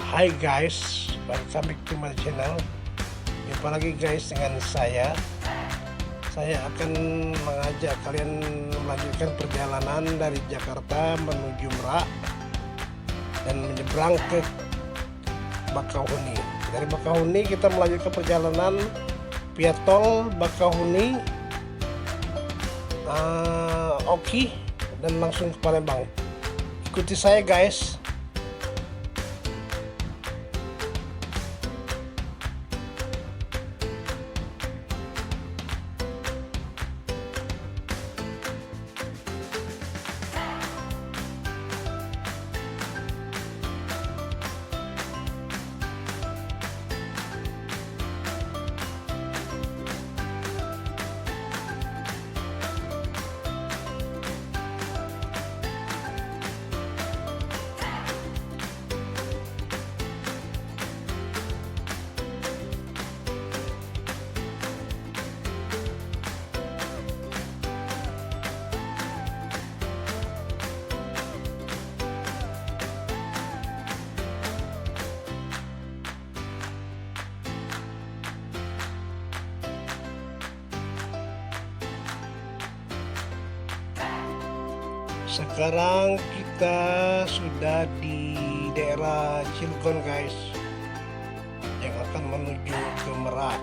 Hai guys, welcome back to my channel. Jumpa lagi guys dengan saya. Saya akan mengajak kalian melanjutkan perjalanan dari Jakarta menuju Merak dan menyeberang ke Bakauheni. Dari Bakauheni kita melanjutkan perjalanan via tol Bakauheni, Oki, dan langsung ke Palembang. Ikuti saya guys. Sekarang kita sudah di daerah Cilegon guys, yang akan menuju ke Merak.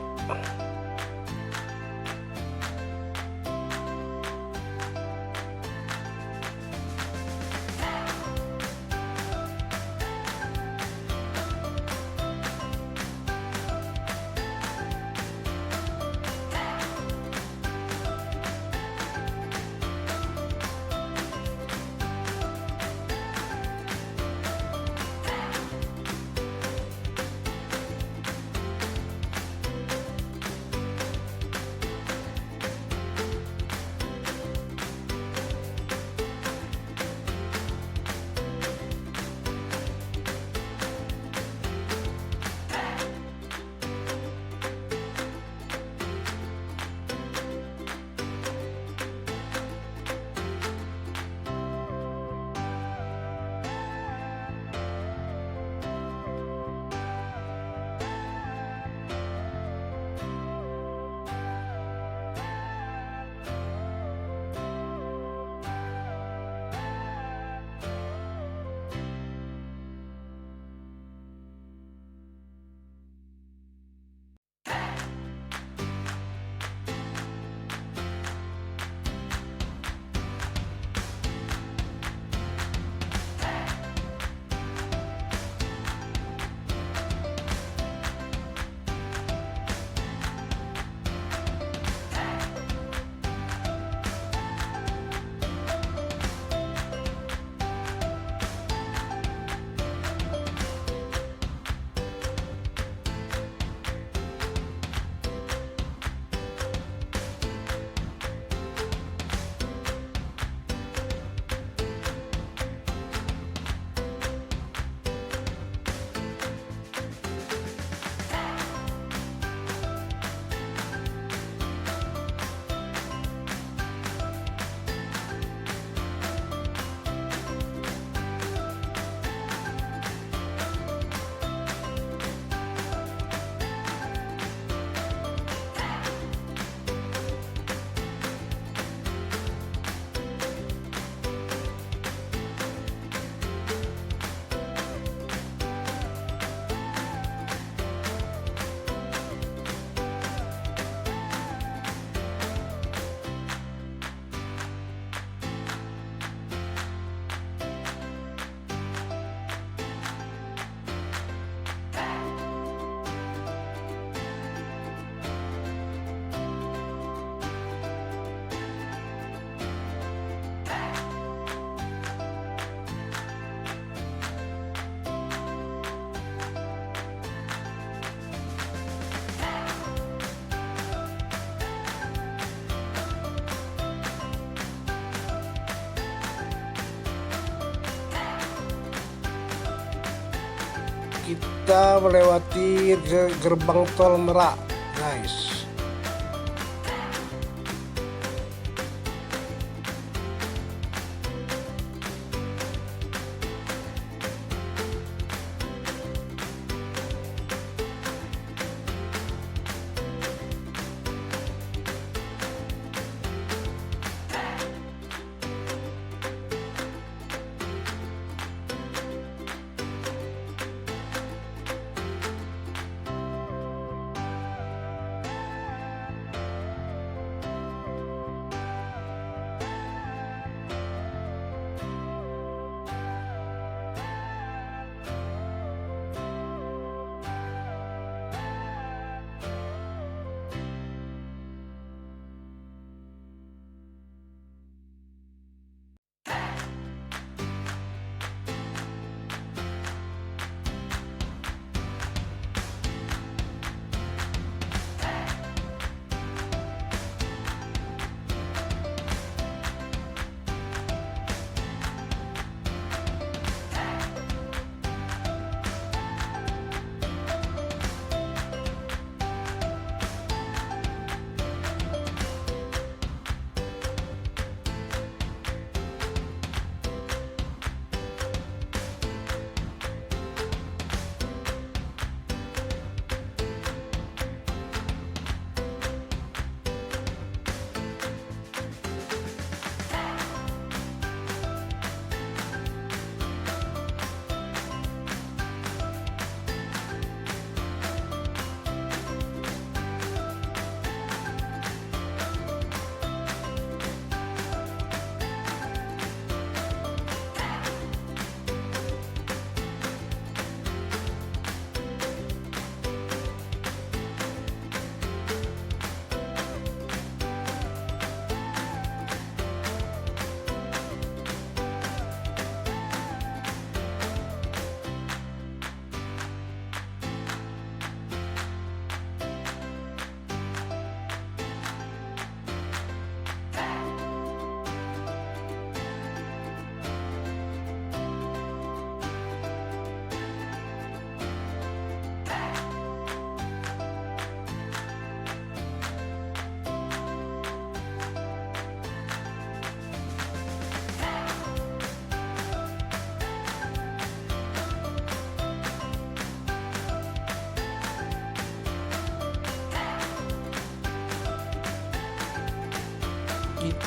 Kita melewati gerbang tol Merak guys.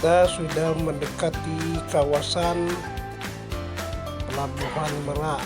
kita sudah mendekati kawasan Pelabuhan Merak.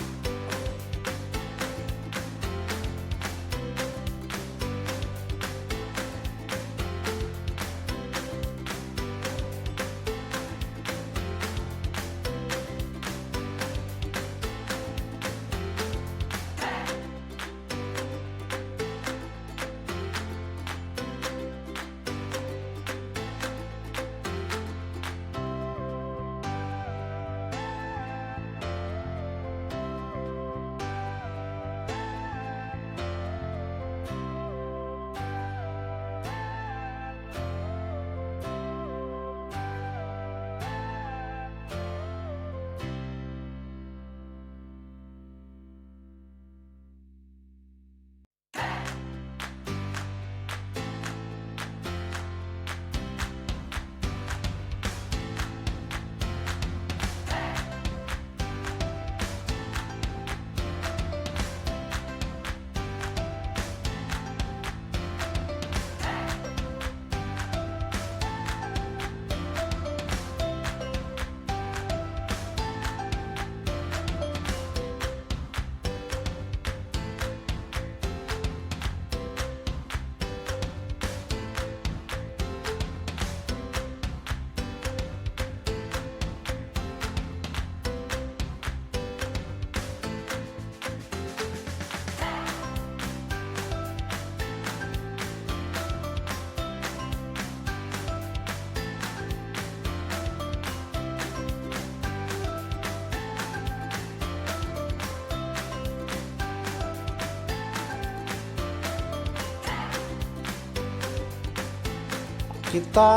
Kita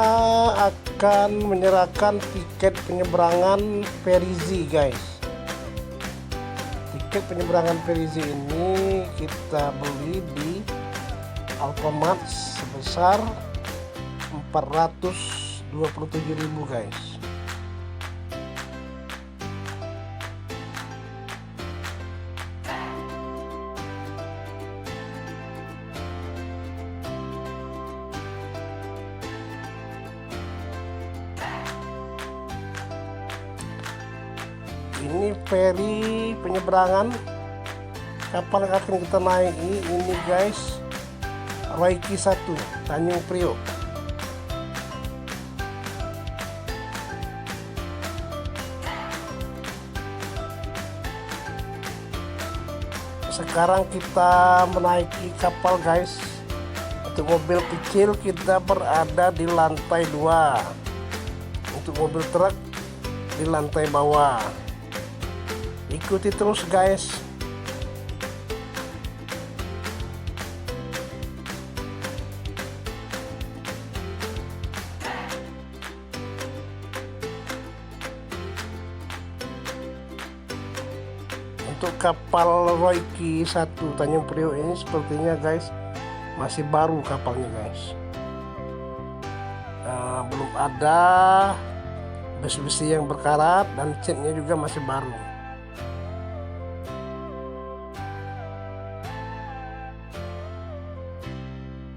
akan menyerahkan tiket penyeberangan Ferizi, guys. Tiket penyeberangan Ferizi ini kita beli di Alfamart sebesar 427.000, guys. Ini feri penyeberangan kapal yang akan kita naiki ini, guys, Royki 1 Tanjung Priok. Sekarang kita menaiki kapal, guys. Untuk mobil kecil kita berada di lantai 2, untuk mobil truk di lantai bawah. Ikuti terus, guys. Untuk kapal Royki 1 Tanjung Priok ini sepertinya, guys, masih baru kapalnya, guys. Belum ada besi-besi yang berkarat dan catnya juga masih baru.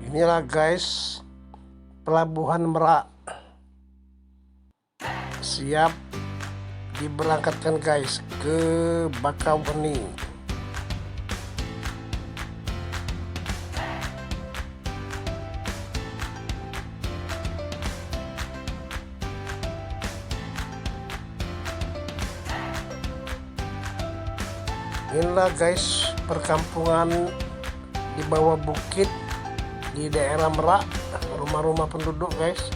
Inilah, guys, Pelabuhan Merak siap diberangkatkan, guys, ke Bakauheni. Inilah, guys, perkampungan di bawah bukit di daerah Merak, rumah-rumah penduduk, guys.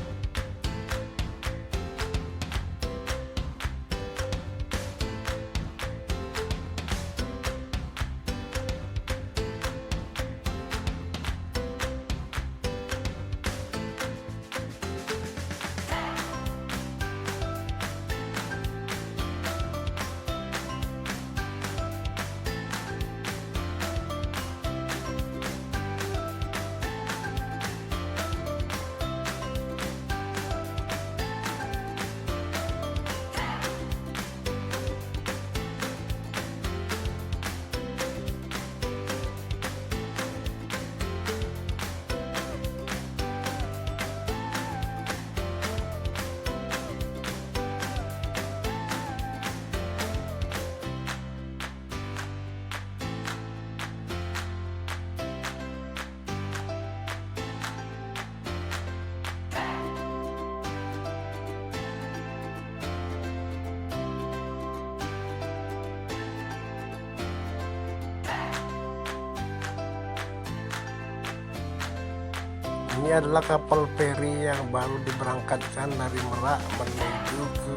Ini adalah kapal feri yang baru diberangkatkan dari Merak menuju ke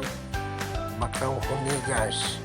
Bakauheni, guys.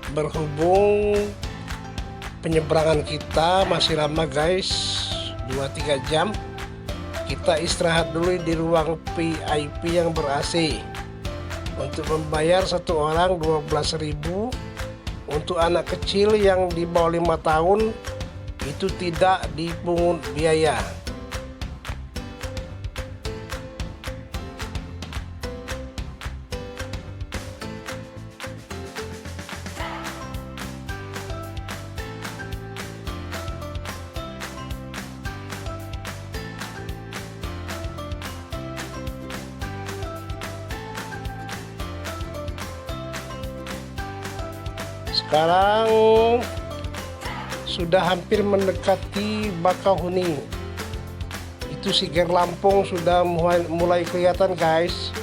Berhubung penyeberangan kita masih lama, guys, 2-3 jam, kita istirahat dulu di ruang VIP yang ber-AC. Untuk membayar satu orang 12.000. Untuk anak kecil yang di bawah 5 tahun itu tidak dipungut biaya. Sekarang sudah hampir mendekati Bakauheni. Itu Siger Lampung sudah mulai kelihatan, guys.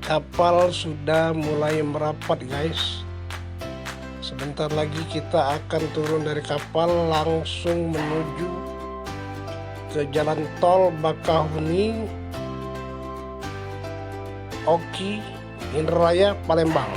kapal sudah mulai merapat guys. Sebentar lagi kita akan turun dari kapal langsung menuju ke jalan tol Bakahuni Oki Indraraya Palembang.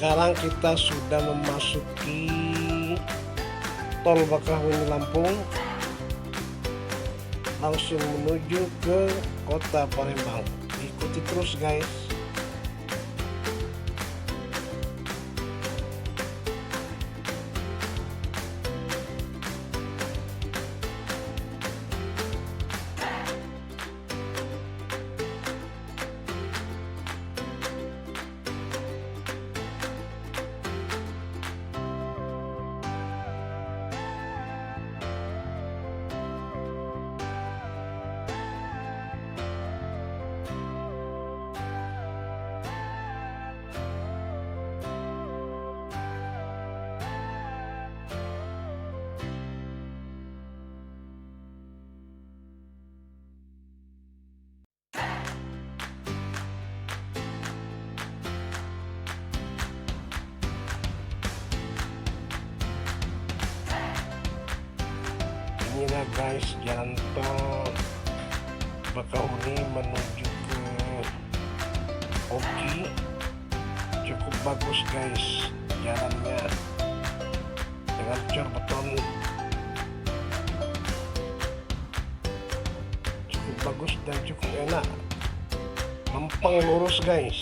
Sekarang kita sudah memasuki tol Bakahuni Lampung, langsung menuju ke kota Palembang. Ikuti terus guys. Inilah guys jalan tol Bakahuni menuju ke Oki. Cukup bagus guys jalannya dengan cor beton, cukup bagus dan cukup enak, lempeng lurus guys.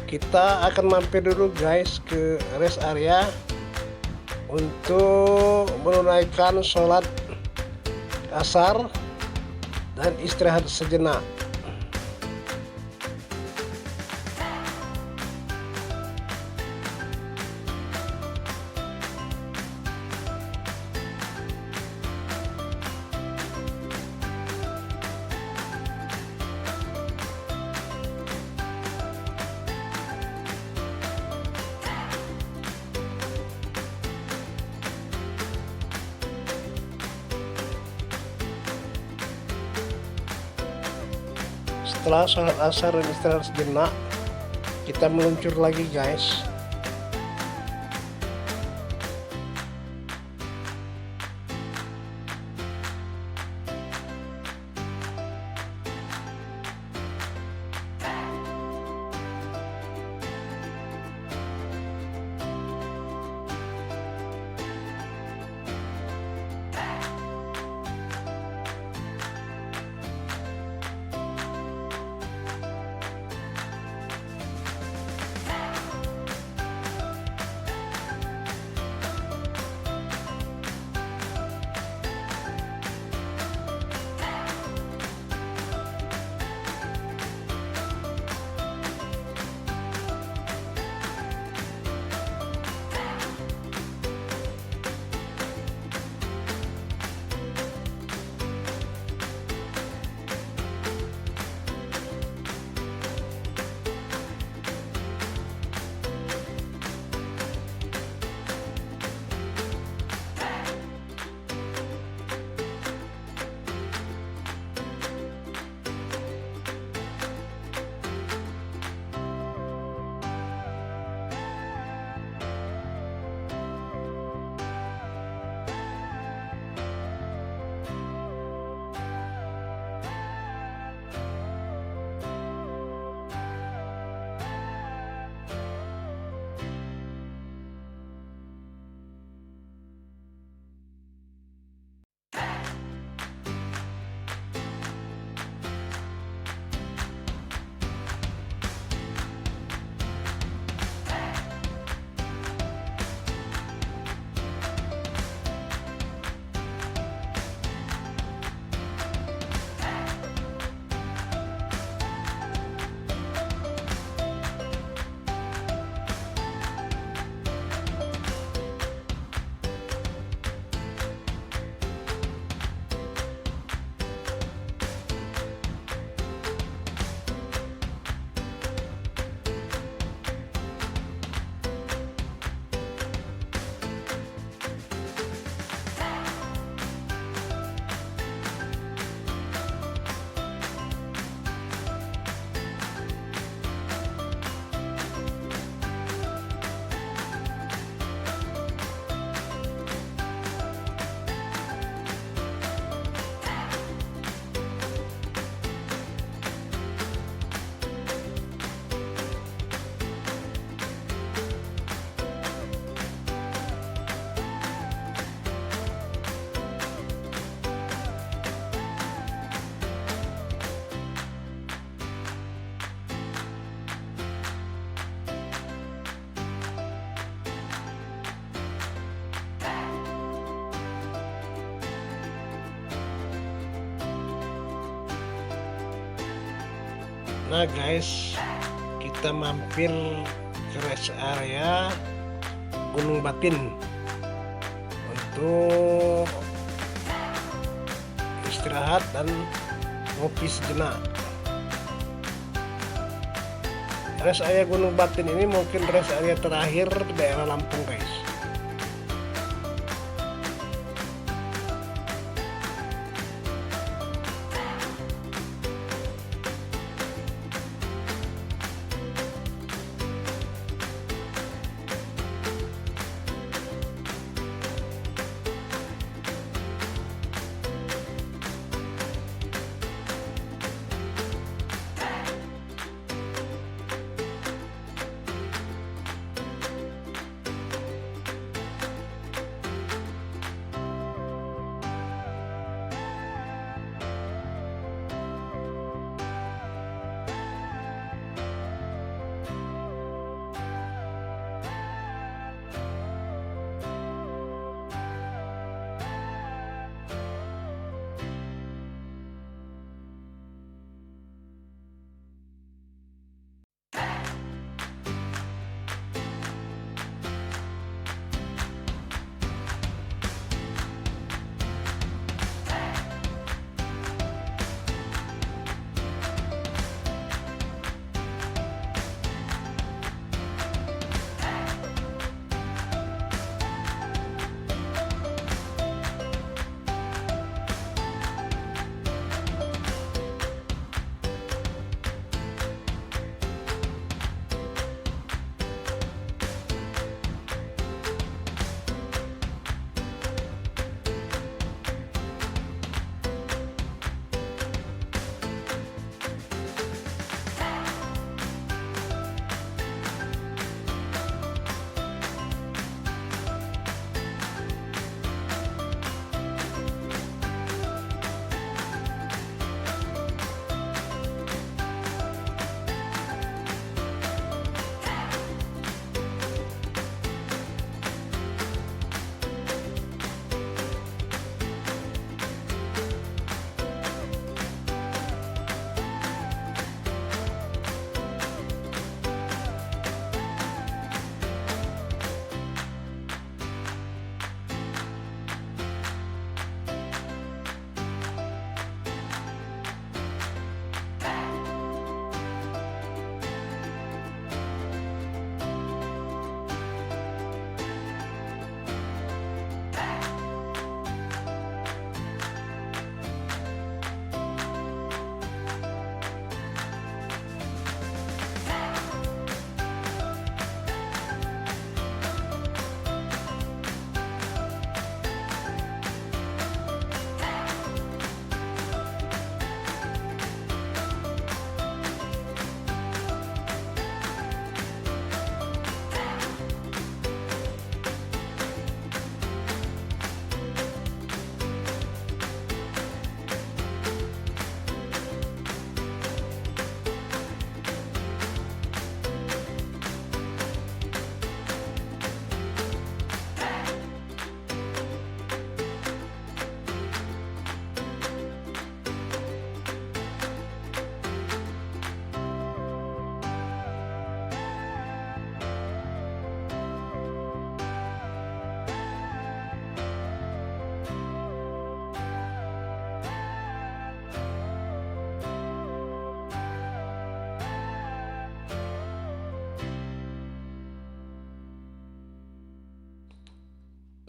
kita akan mampir dulu guys ke rest area untuk menunaikan sholat asar dan istirahat sejenak. Setelah sholat asar dan istirahat sejenak, kita meluncur lagi guys. Nah guys, kita mampir ke rest area Gunung Batin untuk istirahat dan ngopi sejenak. Rest area Gunung Batin ini mungkin rest area terakhir di daerah Lampung guys.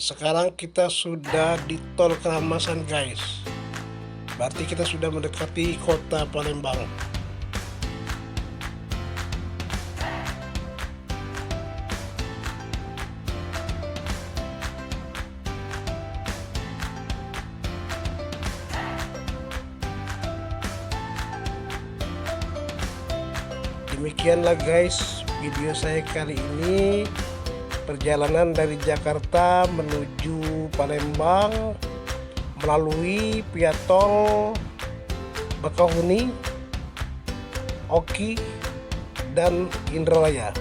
Sekarang kita sudah di tol Keramasan guys. Berarti kita sudah mendekati kota Palembang. Demikianlah guys video saya kali ini, perjalanan dari Jakarta menuju Palembang melalui via tol Bakahuni, Oki, dan Indralaya.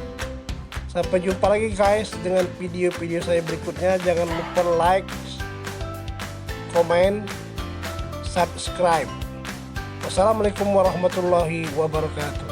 Sampai jumpa lagi guys dengan video-video saya berikutnya. Jangan lupa like, komen, subscribe. Wassalamualaikum warahmatullahi wabarakatuh.